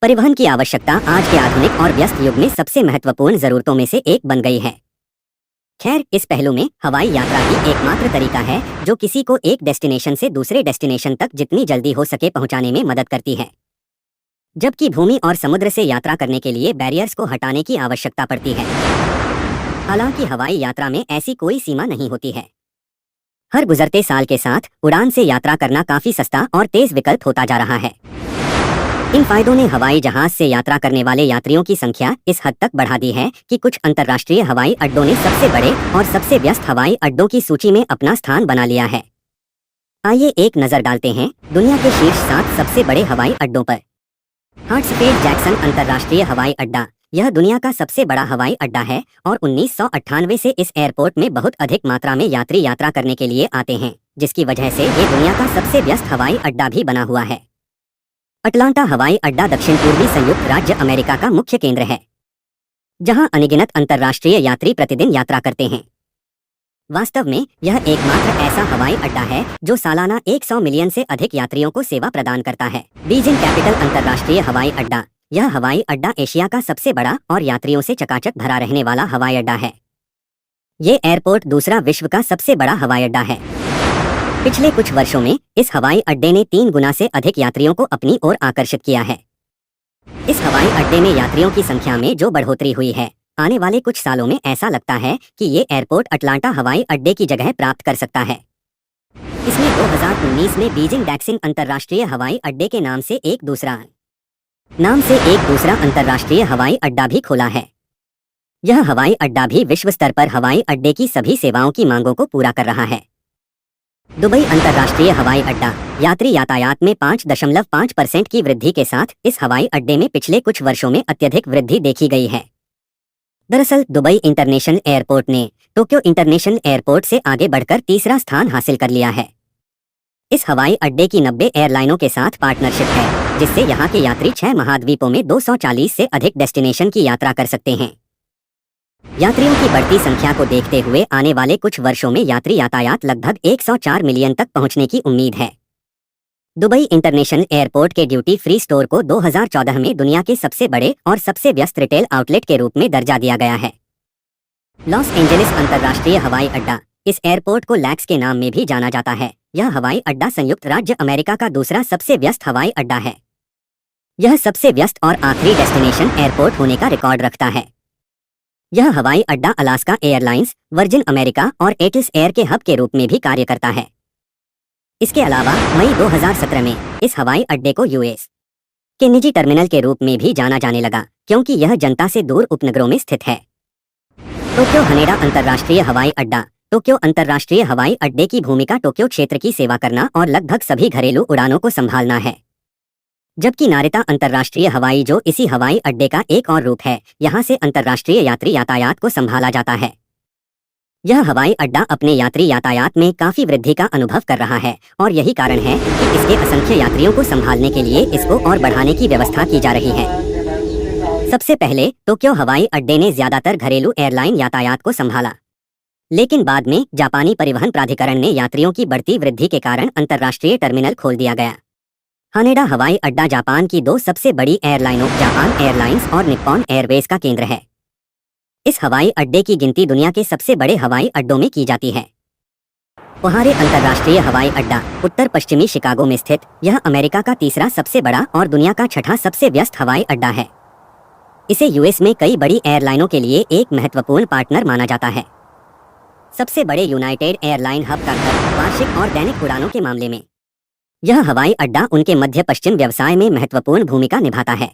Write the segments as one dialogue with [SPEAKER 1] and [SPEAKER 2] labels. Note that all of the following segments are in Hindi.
[SPEAKER 1] परिवहन की आवश्यकता आज के आधुनिक और व्यस्त युग में सबसे महत्वपूर्ण जरूरतों में से एक बन गई है। खैर, इस पहलू में हवाई यात्रा ही एकमात्र तरीका है जो किसी को एक डेस्टिनेशन से दूसरे डेस्टिनेशन तक जितनी जल्दी हो सके पहुंचाने में मदद करती है, जबकि भूमि और समुद्र से यात्रा करने के लिए बैरियर्स को हटाने की आवश्यकता पड़ती है। हालांकि हवाई यात्रा में ऐसी कोई सीमा नहीं होती है। हर गुजरते साल के साथ उड़ान से यात्रा करना काफी सस्ता और तेज विकल्प होता जा रहा है। इन फायदों ने हवाई जहाज से यात्रा करने वाले यात्रियों की संख्या इस हद तक बढ़ा दी है कि कुछ अंतर्राष्ट्रीय हवाई अड्डों ने सबसे बड़े और सबसे व्यस्त हवाई अड्डों की सूची में अपना स्थान बना लिया है। आइए एक नजर डालते हैं दुनिया के शीर्ष 7 सबसे बड़े हवाई अड्डों पर। हार्ट्सफील्ड जैक्सन अंतर्राष्ट्रीय हवाई अड्डा, यह दुनिया का सबसे बड़ा हवाई अड्डा है और 1998 से इस एयरपोर्ट में बहुत अधिक मात्रा में यात्री यात्रा करने के लिए आते हैं, जिसकी वजह से ये दुनिया का सबसे व्यस्त हवाई अड्डा भी बना हुआ है। अटलांटा हवाई अड्डा दक्षिण पूर्वी संयुक्त राज्य अमेरिका का मुख्य केंद्र है, जहां अनगिनत अंतर्राष्ट्रीय यात्री प्रतिदिन यात्रा करते हैं। वास्तव में यह एकमात्र ऐसा हवाई अड्डा है जो सालाना 100 मिलियन से अधिक यात्रियों को सेवा प्रदान करता है। बीजिंग कैपिटल अंतर्राष्ट्रीय हवाई अड्डा, यह हवाई अड्डा एशिया का सबसे बड़ा और यात्रियों से चकाचक भरा रहने वाला हवाई अड्डा है। ये एयरपोर्ट दूसरा विश्व का सबसे बड़ा हवाई अड्डा है। पिछले कुछ वर्षों में इस हवाई अड्डे ने 3 गुना से अधिक यात्रियों को अपनी ओर आकर्षित किया है। इस हवाई अड्डे में यात्रियों की संख्या में जो बढ़ोतरी हुई है, आने वाले कुछ सालों में ऐसा लगता है कि ये एयरपोर्ट अटलांटा हवाई अड्डे की जगह प्राप्त कर सकता है। इसने 2019 में बीजिंग डैक्सिन अंतर्राष्ट्रीय हवाई अड्डे के नाम से एक दूसरा अंतर्राष्ट्रीय हवाई अड्डा भी खोला है। यह हवाई अड्डा भी विश्व स्तर पर हवाई अड्डे की सभी सेवाओं की मांगों को पूरा कर रहा है। दुबई अंतर्राष्ट्रीय हवाई अड्डा, यात्री यातायात में 5.5% की वृद्धि के साथ इस हवाई अड्डे में पिछले कुछ वर्षों में अत्यधिक वृद्धि देखी गई है। दरअसल दुबई इंटरनेशनल एयरपोर्ट ने टोक्यो इंटरनेशनल एयरपोर्ट से आगे बढ़कर तीसरा स्थान हासिल कर लिया है। इस हवाई अड्डे की 90 एयरलाइनों के साथ पार्टनरशिप है, जिससे यहाँ के यात्री 6 महाद्वीपों में 240 से अधिक डेस्टिनेशन की यात्रा कर सकते हैं। यात्रियों की बढ़ती संख्या को देखते हुए आने वाले कुछ वर्षों में यात्री यातायात लगभग 104 मिलियन तक पहुंचने की उम्मीद है। दुबई इंटरनेशनल एयरपोर्ट के ड्यूटी फ्री स्टोर को 2014 में दुनिया के सबसे बड़े और सबसे व्यस्त रिटेल आउटलेट के रूप में दर्जा दिया गया है। लॉस एंजलिस अंतर्राष्ट्रीय हवाई अड्डा, इस एयरपोर्ट को लैक्स के नाम में भी जाना जाता है। यह हवाई अड्डा संयुक्त राज्य अमेरिका का दूसरा सबसे व्यस्त हवाई अड्डा है। यह सबसे व्यस्त और आखिरी डेस्टिनेशन एयरपोर्ट होने का रिकॉर्ड रखता है। यह हवाई अड्डा अलास्का एयरलाइंस, वर्जिन अमेरिका और एटिस एयर के हब के रूप में भी कार्य करता है। इसके अलावा मई 2017 में इस हवाई अड्डे को यूएस के निजी टर्मिनल के रूप में भी जाना जाने लगा, क्योंकि यह जनता से दूर उपनगरों में स्थित है। टोक्यो हनेडा अंतर्राष्ट्रीय हवाई अड्डा, टोक्यो अंतर्राष्ट्रीय हवाई अड्डे की भूमिका टोक्यो क्षेत्र की सेवा करना और लगभग सभी घरेलू उड़ानों को संभालना है, जबकि नारिता अंतर्राष्ट्रीय हवाई, जो इसी हवाई अड्डे का एक और रूप है, यहां से अंतर्राष्ट्रीय यात्री यातायात को संभाला जाता है। यह हवाई अड्डा अपने यात्री यातायात में काफी वृद्धि का अनुभव कर रहा है और यही कारण है कि इसके असंख्य यात्रियों को संभालने के लिए इसको और बढ़ाने की व्यवस्था की जा रही है। सबसे पहले टोक्यो हवाई अड्डे ने ज्यादातर घरेलू एयरलाइन यातायात को संभाला, लेकिन बाद में जापानी परिवहन प्राधिकरण ने यात्रियों की बढ़ती वृद्धि के कारण अंतर्राष्ट्रीय टर्मिनल खोल दिया गया। हानेडा हवाई अड्डा जापान की 2 सबसे बड़ी एयरलाइनों जापान एयरलाइंस और निप्पॉन एयरवेज का केंद्र है। इस हवाई अड्डे की गिनती दुनिया के सबसे बड़े हवाई अड्डों में की जाती है। ओहारे अंतर्राष्ट्रीय हवाई अड्डा, उत्तर पश्चिमी शिकागो में स्थित, यह अमेरिका का तीसरा सबसे बड़ा और दुनिया का 6ठा सबसे व्यस्त हवाई अड्डा है। इसे यूएस में कई बड़ी एयरलाइनों के लिए एक महत्वपूर्ण पार्टनर माना जाता है। सबसे बड़े यूनाइटेड एयरलाइन हब का घर, वार्षिक और दैनिक उड़ानों के मामले में यह हवाई अड्डा उनके मध्य पश्चिम व्यवसाय में महत्वपूर्ण भूमिका निभाता है।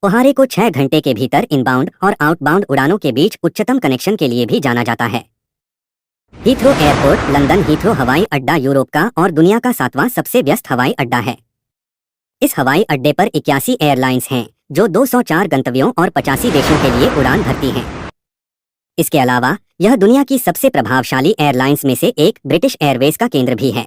[SPEAKER 1] ओहारे को 6 घंटे के भीतर इनबाउंड और आउटबाउंड उड़ानों के बीच उच्चतम कनेक्शन के लिए भी जाना जाता है। हीथ्रो एयरपोर्ट, लंदन हीथ्रो हवाई अड्डा यूरोप का और दुनिया का 7वां सबसे व्यस्त हवाई अड्डा है। इस हवाई अड्डे पर 81 एयरलाइंस हैं, जो 204 गंतव्यों और 85 देशों के लिए उड़ान भरती हैं। इसके अलावा यह दुनिया की सबसे प्रभावशाली एयरलाइंस में से एक ब्रिटिश एयरवेज का केंद्र भी है।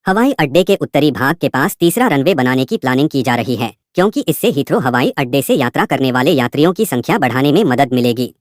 [SPEAKER 1] हवाई अड्डे के उत्तरी भाग के पास तीसरा रनवे बनाने की प्लानिंग की जा रही है, क्योंकि इससे हीथ्रो हवाई अड्डे से यात्रा करने वाले यात्रियों की संख्या बढ़ाने में मदद मिलेगी।